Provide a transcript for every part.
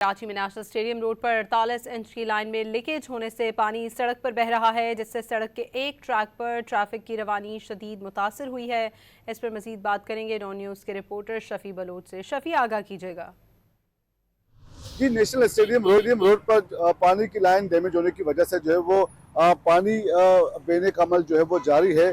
कराची में national stadium road पर 48 inch की लाइन में लीकेज होने से पानी सड़क पर बह रहा है, जिससे सड़क के एक ट्रैक पर ट्रैफिक की रवानी शदीद मुतासर हुई है। इस पर मजीद बात करेंगे नौ न्यूज़ के रिपोर्टर शफी बलोच से। शफी, आगाह कीजिएगा। जी, नेशनल स्टेडियम रोड पर पानी की लाइन डैमेज होने की वजह से जो है वो पानी बहने का अमल जो है वो जारी है।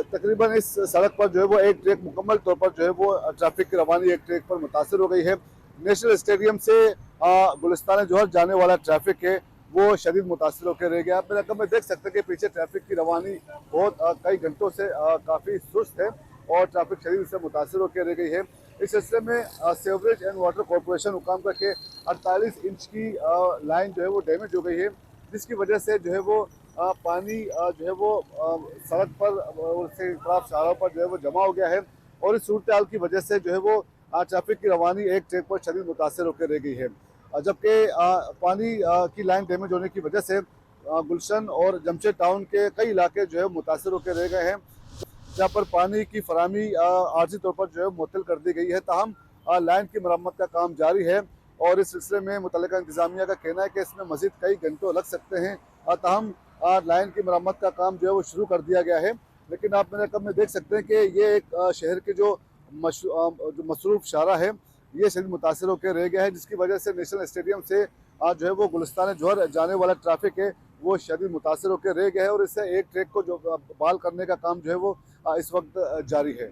तकरीबन इस सड़क पर जो है वो एक ट्रैक मुकम्मल तौर पर जो है वो ट्रैफिक की रवानी एक ट्रैक पर मुतासर हो गई है। नेशनल स्टेडियम से गुलिस्तान जौहर जाने वाला ट्रैफिक है वो शदीद मुतासर होकर रह गया। आप मेरे रकम में देख सकते हैं कि पीछे ट्रैफिक की रवानी बहुत कई घंटों से काफ़ी सुस्त है और ट्रैफिक शदीद से मुतासर होकर रह गई है। इस सिलसिले में सीवरेज एंड वाटर कॉरपोरेशन हुकाम करके 48 इंच की लाइन जो है वो डैमेज हो गई है, जिसकी वजह से जो है वो पानी जो है वो सड़क पर और से खराब शाहराहों पर जो है वो जमा हो गया है और इस सूरत हाल की वजह से जो है वो ट्रैफिक की रवानी एक ट्रैक पर शदीद मुतासर होकर रह गई है। जबकि पानी की लाइन डैमेज होने की वजह से गुलशन और जमशेद टाउन के कई इलाके जो है मुतासर होकर रह गए हैं, जहाँ पर पानी की फराहमी आर्जी तौर पर जो है मुअत्तल कर दी गई है। ताहम लाइन की मरम्मत का काम जारी है और इस सिलसिले में मुतल्लिका इंतजामिया का कहना है कि इसमें मजीद कई घंटों लग सकते हैं। ताहम लाइन की मरम्मत का काम जो है वो शुरू कर दिया गया है, लेकिन आप मेरे कब में देख सकते हैं कि ये एक शहर के जो मसरूफ शाहरा है ये शदीद मुतासर होकर रह गया है, जिसकी वजह से नेशनल स्टेडियम से जो है वो गुलिस्तान जौहर जाने वाला ट्रैफिक है वो शदीद मुतासर होकर रह गया है और इससे एक ट्रैक को जो बहाल करने का काम जो है वो इस वक्त जारी है।